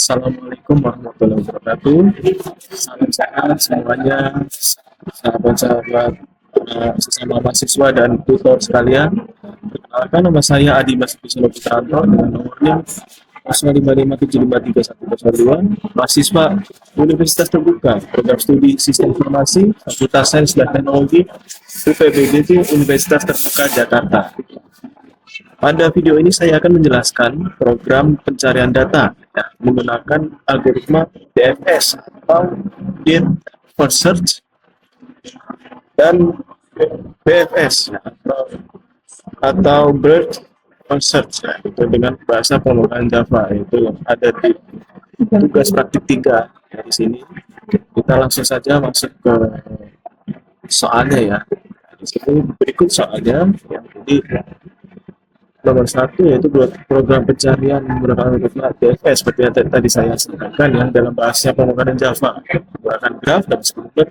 Assalamualaikum warahmatullahi wabarakatuh. Salam sehat semuanya, sahabat-sahabat sesama mahasiswa dan tutor sekalian. Perkenalkan, nama saya Adi Basuki Solo Putranto dengan nomornya 055753102, mahasiswa Universitas Terbuka, program studi Sistem Informasi, Fakultas Sains dan Teknologi, UPBDT Universitas Terbuka Jakarta. Pada video ini saya akan menjelaskan program pencarian data ya, menggunakan algoritma DFS atau Depth First Search dan BFS ya, atau Breadth First Search ya, itu dengan bahasa pemrograman Java, itu yang ada di tugas praktik 3 ya, di sini. Kita langsung saja masuk ke soalnya ya. Di sini berikut soalnya yang jadi nomor 1 yaitu buat program pencarian menggunakan algoritma DFS seperti yang tadi saya sampaikan yang dalam bahasa pemrograman Java menggunakan graf dan sebelumnya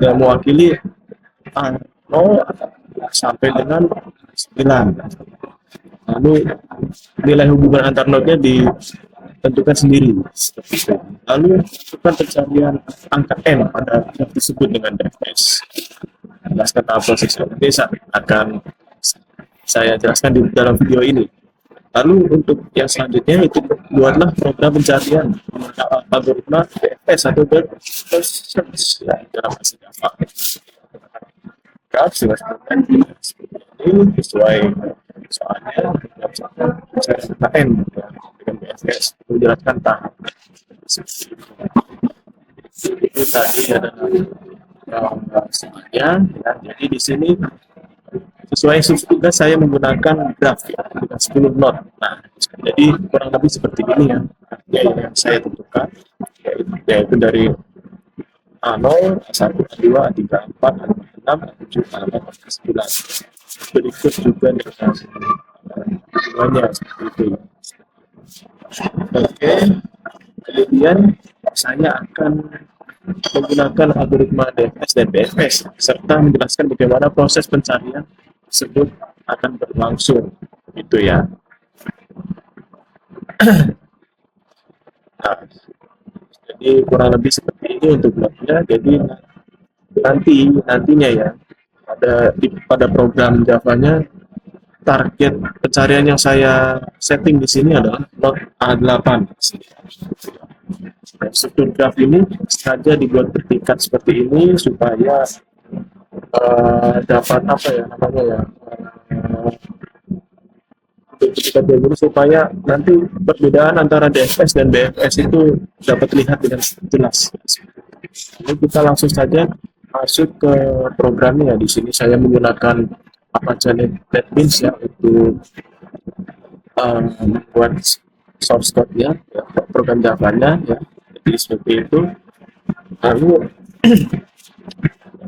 yang mewakili 0 sampai dengan 9. Lalu nilai hubungan antar node-nya ditentukan sendiri seperti itu. Lalu lakukan pencarian angka n pada yang disebut dengan DFS. Jelaskan tahap prosesnya nanti akan saya jelaskan di dalam video ini. Lalu untuk yang selanjutnya itu buatlah program pencarian menggunakan algoritma DFS atau Breadth First Search ya, dalam bahasa Java. Graf seperti ini sesuai soalnya pencarian KN ya, dengan DFS menjelaskan tahap. Itu tadi adalah soalnya ya. Jadi di sini sesuai tugas saya menggunakan graf ya, dengan 10 node. Nah, jadi kurang lebih seperti ini ya yang saya tentukan, yaitu dari A0, A1, A2, A3, A4, A6, A7, A8, A9. Berikut juga dengan hubungannya seperti itu. Oke, kemudian saya akan menggunakan algoritma DFS dan BFS serta menjelaskan bagaimana proses pencarian tersebut akan berlangsung gitu ya. Nah, jadi kurang lebih seperti ini untuk blognya. Jadi nantinya ya pada program Java-nya target pencarian yang saya setting di sini adalah node A8. Struktur graf ini sengaja dibuat bertingkat seperti ini supaya dapat apa ya namanya ya bertingkat dulu supaya nanti perbedaan antara DFS dan BFS itu dapat dilihat dengan jelas. Jadi kita langsung saja masuk ke programnya. Di sini saya menggunakan Apache NetBeans ya untuk membuat source code ya program Java-nya ya. Jadi seperti itu. Lalu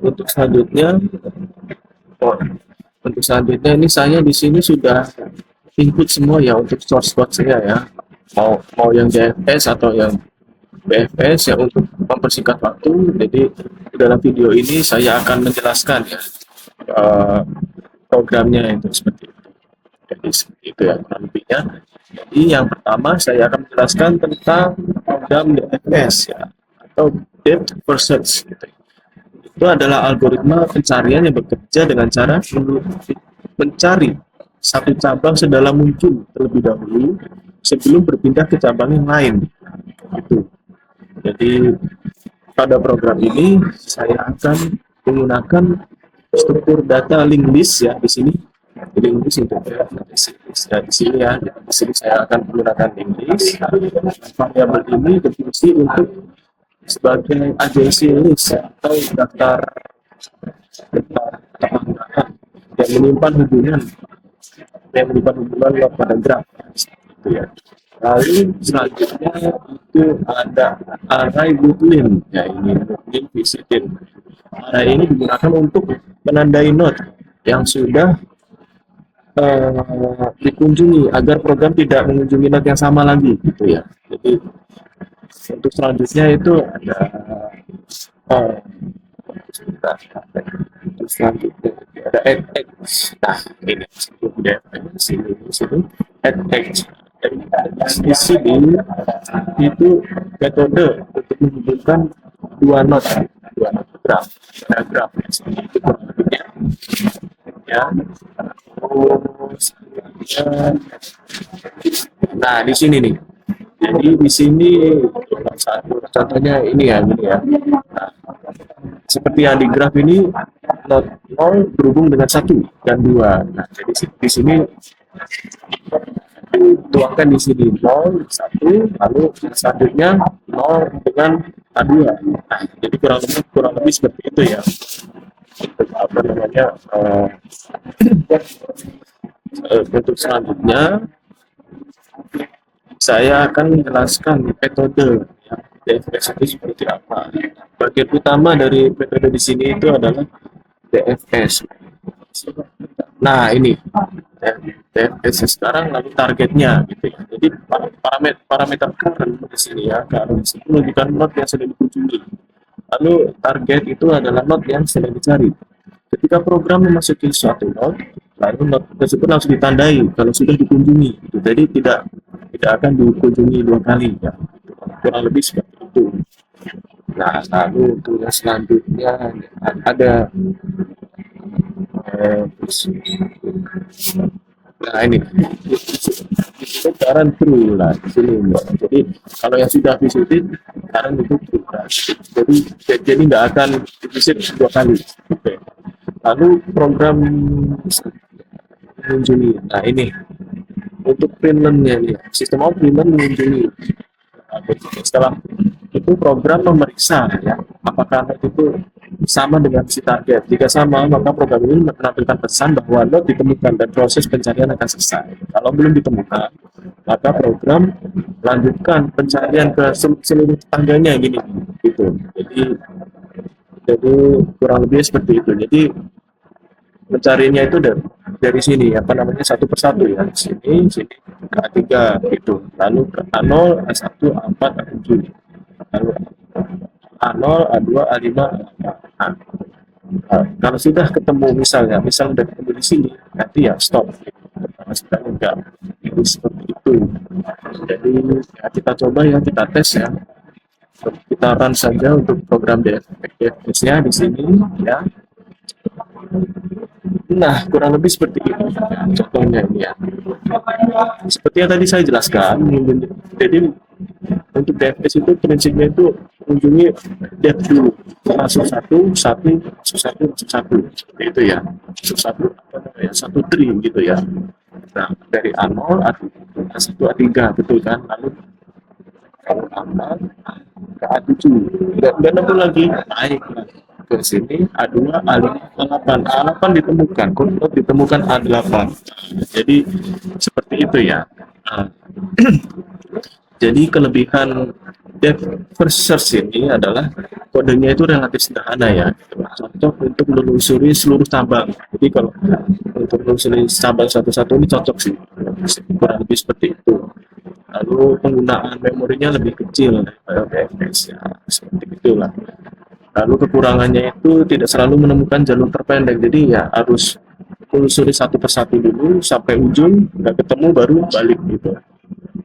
untuk selanjutnya ini saya di sini sudah input semua ya untuk source code saya ya. Mau yang DFS atau yang BFS ya untuk mempersingkat waktu. Jadi dalam video ini saya akan menjelaskan ya programnya itu seperti itu. Jadi seperti itu ya kurang lebihnya. Jadi yang pertama saya akan menjelaskan tentang program DFS ya atau Depth First Search gitu. Itu adalah algoritma pencarian yang bekerja dengan cara mencari satu cabang sedalam mungkin terlebih dahulu sebelum berpindah ke cabang yang lain. Gitu. Jadi pada program ini saya akan menggunakan struktur data linked list ya di sini. Linked list untuk ya, di sini ya. Di sini saya akan menggunakan linked list. Variabel ini berfungsi untuk sebagai agency list atau daftar yang menyimpan hubungan pada graf gitu ya. Lalu selanjutnya itu ada array boolean ya, ini boolean visited. Array ini digunakan untuk menandai node yang sudah dikunjungi agar program tidak mengunjungi node yang sama lagi gitu ya. Jadi untuk selanjutnya itu ada selanjutnya ada add. Nah ini sudah di sini add. Di sini itu metode untuk menghubungkan dua not graf, graf ya, itu kurang lebihnya ya. Terus, nah di sini nih. Jadi di sini satu contohnya ini ya, gini ya. Nah, seperti yang di graf ini not 0 berhubung dengan satu dan dua. Nah, jadi di sini tuangkan di sini 0, 1, lalu selanjutnya 0 dengan A2. Nah, jadi kurang lebih seperti itu ya. Untuk apa namanya untuk selanjutnya saya akan menjelaskan metode ya, DFS itu seperti apa. Bagian utama dari metode di sini itu adalah DFS. Nah ini DFS sekarang lalu targetnya gitu ya. Jadi parameter current di sini ya, current itu menunjukkan node yang sedang dikunjungi. Lalu target itu adalah node yang sedang dicari. Ketika program memasuki suatu node, lalu node tersebut langsung ditandai kalau sudah dikunjungi. Gitu. Jadi tidak akan dikunjungi dua kali ya. Kurang lebih seperti itu. Nah, lalu untuk yang selanjutnya ada nah ini sekarang true lah di sini. Jadi kalau yang sudah visited sekarang itu true lah. Jadi nggak akan visit dua kali. Oke. Lalu program mengunjungi. Nah ini untuk printnya nih, sistem of print mengunjungi. Nah, setelah itu program memeriksa ya apakah node itu sama dengan si target. Jika sama, maka program ini menampilkan pesan bahwa node ditemukan dan proses pencarian akan selesai. Kalau belum ditemukan, maka program lanjutkan pencarian ke seluruh tetangganya gini gitu. Jadi kurang lebih seperti itu. Jadi mencarinya itu dari sini apa namanya satu persatu ya, sini ke A3 gitu, lalu ke A0, A1, A4, A7, lalu A0, A2, A5, A6. Nah, kalau sudah ketemu misal udah ketemu di sini, nanti ya stop. Karena sudah enggak, jadi seperti itu. Jadi ya, kita coba ya, kita tes ya. Kita run saja untuk program DFS-nya di sini ya. Nah, kurang lebih seperti ini ya, contohnya ini ya. Seperti yang tadi saya jelaskan, jadi untuk DFS itu prinsipnya itu mengunjungi dep dulu, masuk satu, seperti itu ya, satu tree gitu ya. Nah, dari A0, A1, A3, betul kan? Lalu kalau A4 ke A7, dan nemu lagi, naik ke sini A2, A5, A8. A8 ditemukan, konflik ditemukan A8. Jadi seperti itu ya. Nah, jadi kelebihan depth first search ini adalah kodenya itu relatif sederhana ya. Cocok untuk menelusuri seluruh cabang. Jadi kalau untuk menelusuri cabang satu-satu ini cocok sih. Kurang lebih seperti itu. Lalu penggunaan memorinya lebih kecil daripada DFS ya, seperti itulah. Lalu kekurangannya itu tidak selalu menemukan jalur terpendek, jadi ya harus menelusuri satu persatu dulu sampai ujung, nggak ketemu baru balik gitu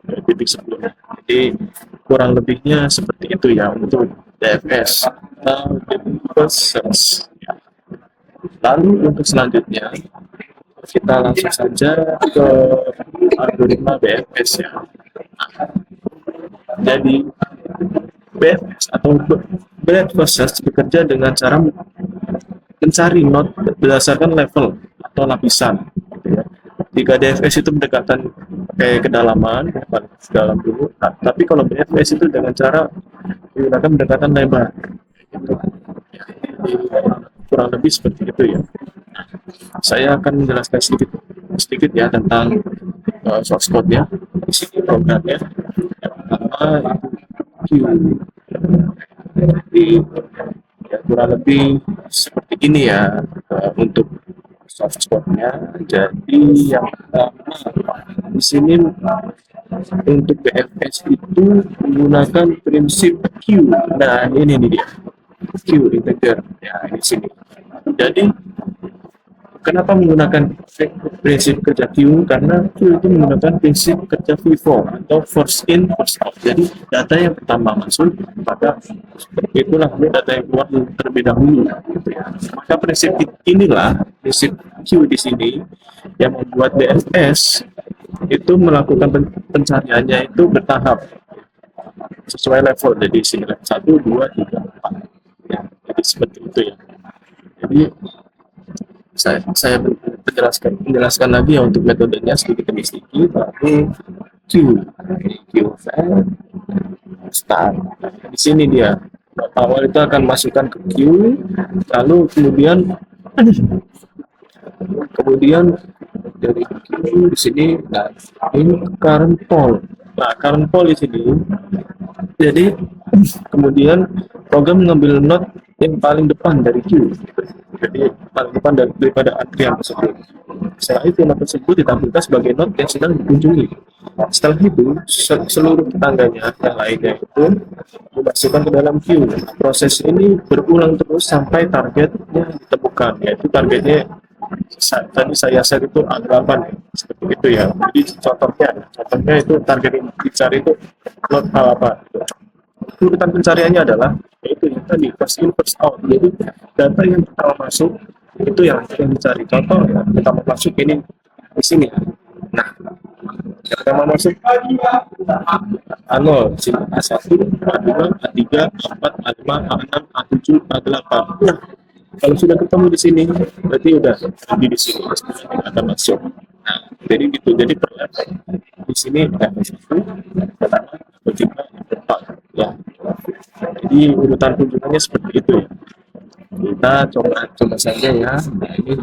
dari titik sebelumnya. Jadi kurang lebihnya seperti itu ya untuk DFS atau Deep Search. Lalu untuk selanjutnya kita langsung saja ke algoritma BFS ya. Jadi BFS atau Breadth First Search bekerja dengan cara mencari node berdasarkan level atau lapisan. Gitu ya. Jika DFS itu pendekatan kayak kedalaman, dalam dulu. Nah, tapi kalau BFS itu dengan cara menggunakan pendekatan lebar. Gitu. Kurang lebih seperti itu ya. Saya akan menjelaskan sedikit ya tentang source code ya, di sini programnya. Yang pertama Q. Jadi ya, kurang lebih seperti ini ya untuk source code-nya. Jadi yang pertama di sini untuk BFS itu menggunakan prinsip Q. Nah ini nih dia Q integer ya di sini. Jadi Kenapa menggunakan prinsip kerja Q? Karena Q itu menggunakan prinsip kerja FIFO atau first in first out. Jadi data yang pertama masuk, maka itulah data yang keluar terlebih dahulu. Gitu ya. Maka prinsip inilah prinsip Q di sini yang membuat DFS itu melakukan pencariannya itu bertahap sesuai level. Jadi sini level 1, 2, 3, 4. Ya, jadi seperti itu ya. Jadi saya menjelaskan lagi ya untuk metodenya sedikit demi sedikit. Lalu Q file start. Di sini dia awal itu akan masukkan ke Q, lalu kemudian dari Q di sini, nah ini current poll. Nah current poll di sini, jadi kemudian program mengambil not yang paling depan dari Q. Jadi paling depan daripada antrian tersebut. Setelah itu not tersebut ditampilkan sebagai not yang sedang dikunjungi. Setelah itu seluruh tetangganya yang lainnya itu dimasukkan ke dalam queue. Proses ini berulang terus sampai targetnya ditemukan, yaitu targetnya tadi saya set itu A8 ya, seperti itu ya. Jadi contohnya itu target yang dicari itu not A8. Urutan pencariannya adalah yaitu yang tadi first in first out. Jadi data yang pertama masuk itu yang dicari. Contoh ya, pertama masuk ini di sini. Nah, yang pertama masuk A0, sini A1, A2, A3, A4, A5, A6, A7, A8. Nah, kalau sudah ketemu di sini, berarti udah di sini akan masuk. Nah, jadi gitu. Jadi per level di sini level 1, pertama, kedua, keempat. Ya. Jadi urutan kunjungannya seperti itu ya. Kita coba saja ya. Nah, ini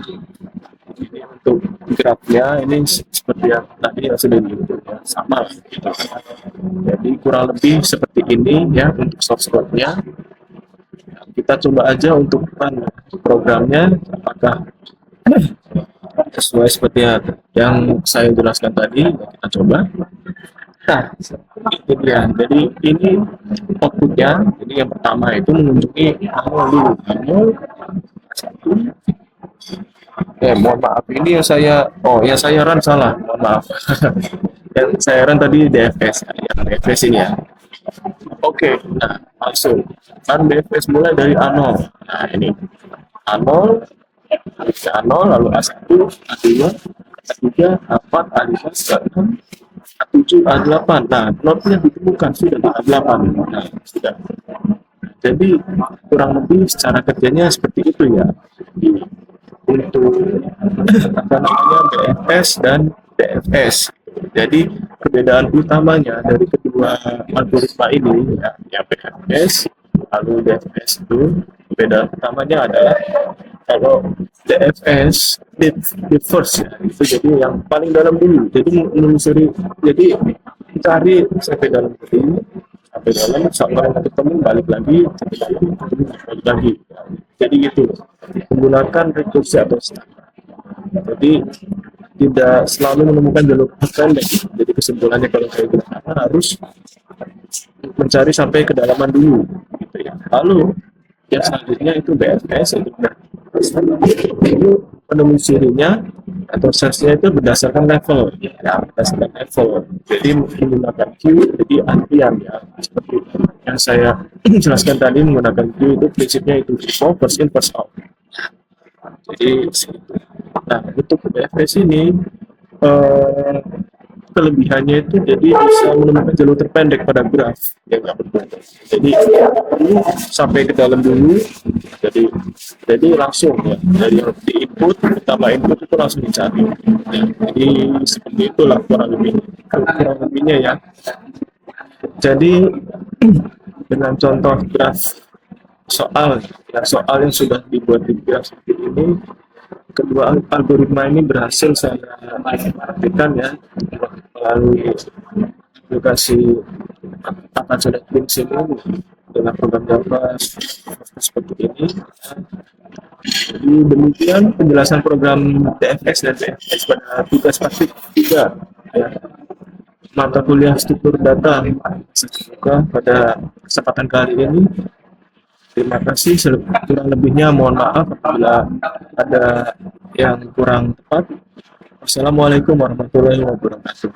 untuk grafnya ini seperti yang tadi yang sudah dihitung ya, sama gitu. Jadi kurang lebih seperti ini ya untuk source code-nya. Kita coba aja untuk programnya apakah sesuai seperti yang saya jelaskan tadi. Kita coba. Nah, itu dia. Jadi ini outputnya. Jadi yang pertama itu mengunjungi A0 dulu. A0 satu. Mohon maaf. Ini yang saya run salah. Mohon maaf. Yang saya run tadi DFS. Yang DFS ini ya. Oke, nah langsung. Kan DFS mulai dari A0. Nah ini A0, A0, lalu A1, A2, A3, A4, A5, A6, A7, A8. Nah, notnya ditemukan sudah di A8. Nah, sudah. Jadi kurang lebih secara kerjanya seperti itu ya. Jadi, untuk apa namanya BFS dan DFS. Jadi perbedaan utamanya dari kedua algoritma ini ya BFS lalu DFS itu perbedaan utamanya adalah kalau DFS di first ya, itu jadi yang paling dalam dulu. Jadi menelusuri, jadi cari sampai dalam dulu, sampai dalam sampai ketemu balik lagi sampai dalam ketemu balik lagi. Jadi gitu menggunakan rekursi atau standar. Jadi tidak selalu menemukan jalur pendek. Jadi kesimpulannya kalau saya gunakan harus mencari sampai kedalaman dulu, gitu ya. Lalu yang selanjutnya itu BFS itu penelusurinya atau search-nya itu berdasarkan level, ya berdasarkan level. Jadi menggunakan Q, jadi antrian ya seperti yang saya jelaskan tadi menggunakan Q itu prinsipnya itu first in first out. Jadi nah untuk BFS ini kelebihannya itu jadi bisa menemukan jalur terpendek pada graf yang nggak berputar. Jadi ini sampai ke dalam dulu, jadi langsung ya dari di input pertama input itu langsung dicari. Ya, jadi seperti itulah kurang lebihnya ya. Jadi dengan contoh graf soal yang sudah dibuat di graf seperti ini, kedua algoritma ini berhasil saya praktikkan ya melalui aplikasi tata cara prinsip ini dengan program Java seperti ini. Jadi demikian penjelasan program DFX dan BFS pada tugas praktik 3 ya. Mata kuliah struktur data. Semoga pada kesempatan kali ini Terima kasih, kurang lebihnya mohon maaf apabila ada yang kurang tepat. Wassalamualaikum warahmatullahi wabarakatuh.